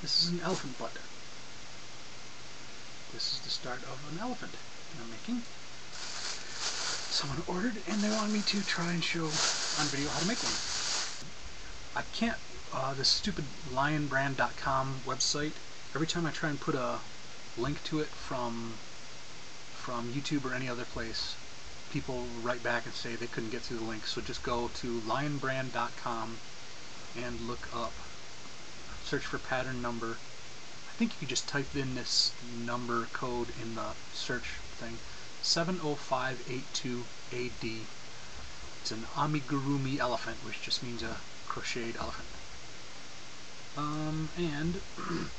This is an elephant butt. This is the start of an elephant I'm making. Someone ordered and they wanted me to try and show on video how to make one. I can't, this stupid lionbrand.com website, every time I try and put a link to it from YouTube or any other place, people write back and say they couldn't get through the link. So just go to lionbrand.com and look up, search for pattern number. I think you could just type in this number code in the search thing, 70582AD. It's an Amigurumi Elephant, which just means a crocheted elephant.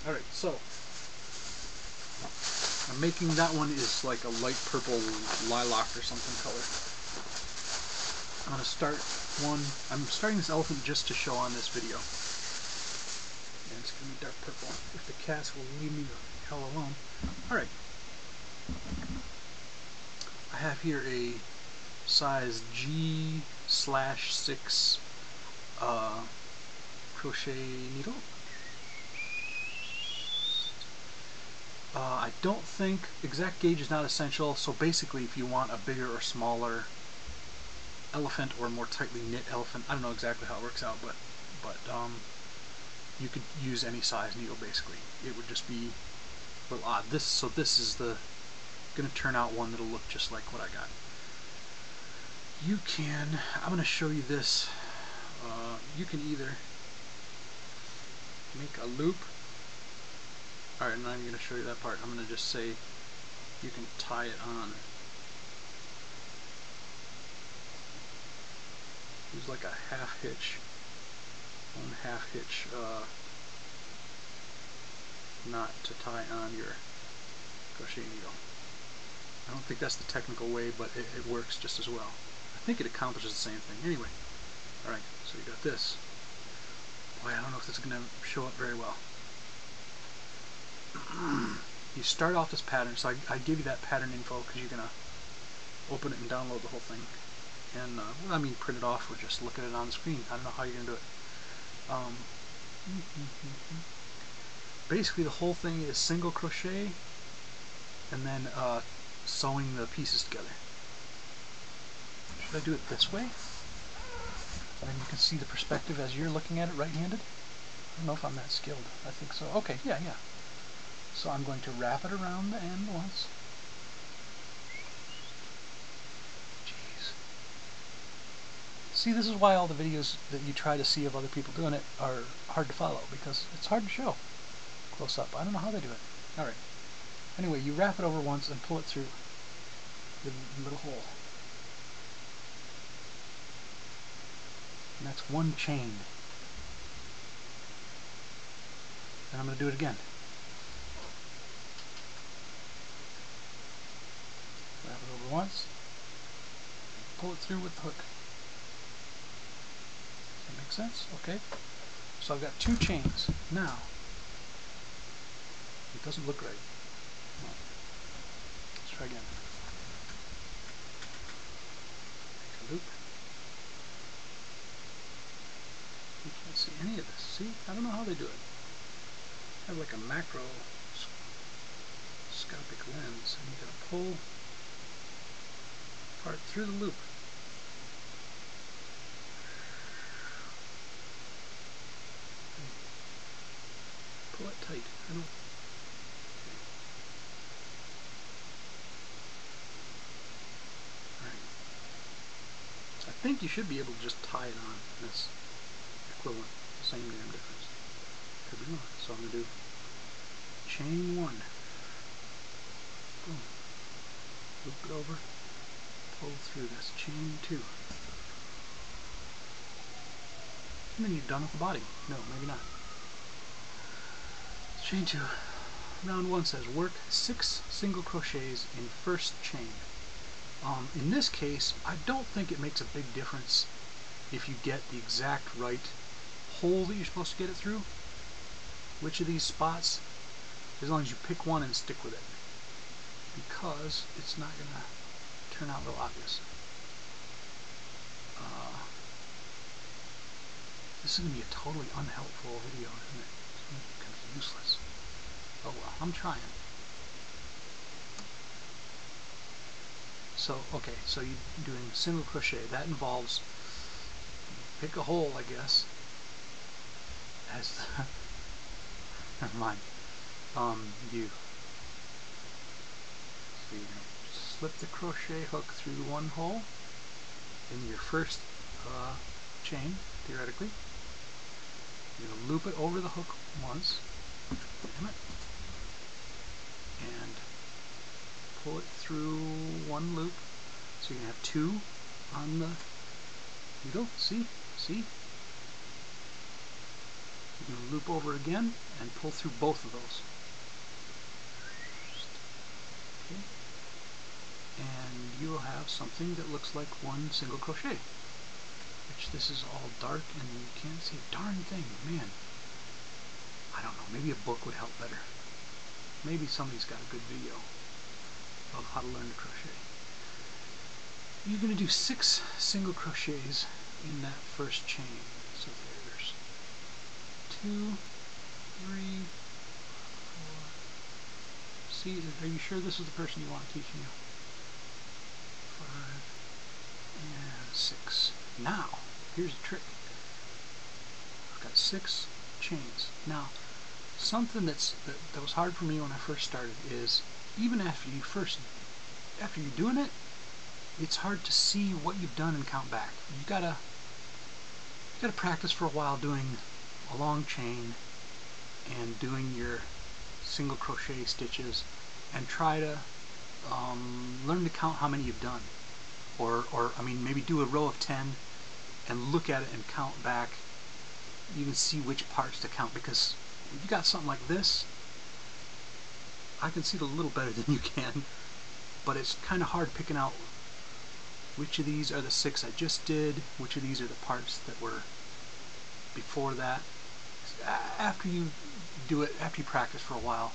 Alright, so I'm making that one is like a light purple lilac or something color. I'm going to start one. I'm starting this elephant just to show on this video. And it's going to be dark purple. If the cats will leave me the hell alone. Alright. I have here a size G/6 crochet needle. I don't think exact gauge is not essential, so basically if you want a bigger or smaller elephant or a more tightly knit elephant, I don't know exactly how it works out, but you could use any size needle basically. It would just be a little odd. So this is the going to turn out one that'll look just like what I got. You can, I'm going to show you this, you can either make a loop. Alright, I'm not even going to show you that part. I'm going to just say you can tie it on. Use like a half hitch, 1/2 hitch knot to tie on your crochet needle. I don't think that's the technical way, but it works just as well. I think it accomplishes the same thing. Anyway, alright, so you got this. Boy, I don't know if this is going to show up very well. You start off this pattern, so I give you that pattern info because you're going to open it and download the whole thing. And, well, I mean print it off or just look at it on the screen. I don't know how you're going to do it. Basically the whole thing is single crochet and then sewing the pieces together. Should I do it this way? And then you can see the perspective as you're looking at it right-handed. I don't know if I'm that skilled. I think so. Okay, yeah. So I'm going to wrap it around the end once. Jeez. See, this is why all the videos that you try to see of other people doing it are hard to follow, because it's hard to show close up. I don't know how they do it. Alright. Anyway, you wrap it over once and pull it through the little hole. And that's one chain. And I'm going to do it again. Wrap it over once, pull it through with the hook. Does that make sense? Okay. So I've got 2 chains. Now, it doesn't look right. Well, let's try again. Make a loop. You can't see any of this. See? I don't know how they do it. I have like a macroscopic lens, and you gotta pull part through the loop. Pull it tight. I don't. Okay. Alright. I think you should be able to just tie it on. That's equivalent. Same damn difference. Could be not. So I'm going to do chain 1. Boom. Loop it over. Pull through this. Chain 2. And then you're done with the body. No, maybe not. Chain 2. Round 1 says work 6 single crochets in first chain. In this case, I don't think it makes a big difference if you get the exact right hole that you're supposed to get it through. Which of these spots, as long as you pick one and stick with it, because it's not going to turn out real obvious. This is going to be a totally unhelpful video, isn't it? Kind of useless. Oh well, I'm trying. So, okay, so you're doing single crochet. That involves, pick a hole, I guess. As never mind. You. So you're gonna slip the crochet hook through one hole in your first chain, theoretically. You're gonna loop it over the hook once. Damn it. And pull it through one loop, so you can have two on the needle. See? You're going to loop over again and pull through both of those. Okay. And you'll have something that looks like one single crochet. Which this is all dark and you can't see a darn thing. Man, I don't know, maybe a book would help better. Maybe somebody's got a good video of how to learn to crochet. You're going to do 6 single crochets in that first chain. So there's 2, 3, 4. See, are you sure this is the person you want teaching you? 5 and 6. Now, here's a trick. I've got 6 chains. Now, something that was hard for me when I first started is, even after you're doing it, it's hard to see what you've done and count back. You gotta practice for a while doing a long chain and doing your single crochet stitches, and try to learn to count how many you've done, or I mean, maybe do a row of 10 and look at it and count back. You can see which parts to count, because if you got something like this, I can see it a little better than you can, but it's kind of hard picking out which of these are the 6 I just did, which of these are the parts that were before that. After you do it, after you practice for a while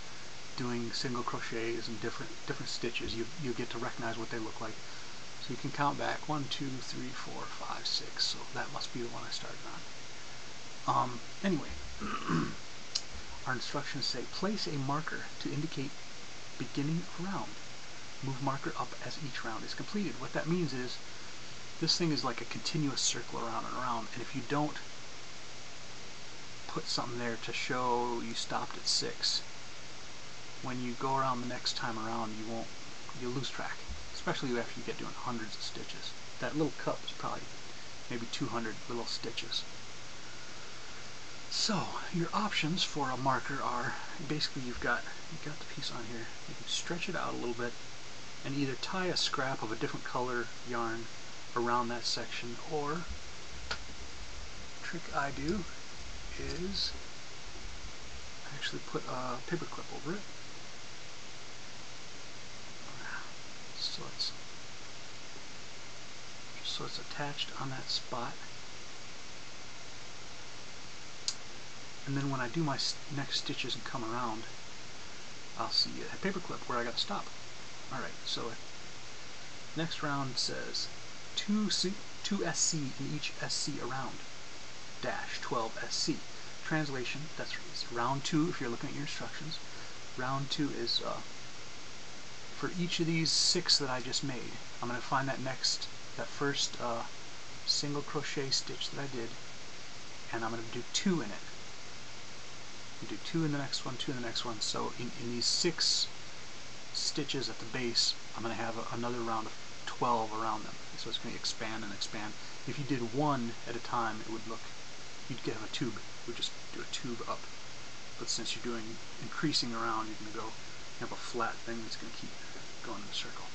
doing single crochets and different stitches, you get to recognize what they look like. So you can count back 1, 2, 3, 4, 5, 6. So that must be the one I started on. Anyway, our instructions say place a marker to indicate beginning of round. Move marker up as each round is completed. What that means is this thing is like a continuous circle around and around, and if you don't put something there to show you stopped at 6, when you go around the next time around, you'll lose track, especially after you get doing hundreds of stitches. That little cup is probably maybe 200 little stitches. So your options for a marker are, basically you've got the piece on here. You can stretch it out a little bit and either tie a scrap of a different color yarn around that section, or the trick I do is actually put a paper clip over it, so it's attached on that spot. And then when I do my next stitches and come around, I'll see a paper clip where I got to stop. Alright, so next round says 2 SC in each SC around, dash 12 SC. Translation, that's round 2 if you're looking at your instructions. Round 2 is for each of these 6 that I just made, I'm going to find that first single crochet stitch that I did, and I'm going to do 2 in it. Do 2 in the next one, 2 in the next one. So in these 6 stitches at the base, I'm going to have another round of 12 around them. So it's going to expand and expand. If you did 1 at a time, it would look, you'd get a tube. You would just do a tube up. But since you're doing increasing around, you can go, you have a flat thing that's going to keep going in a circle.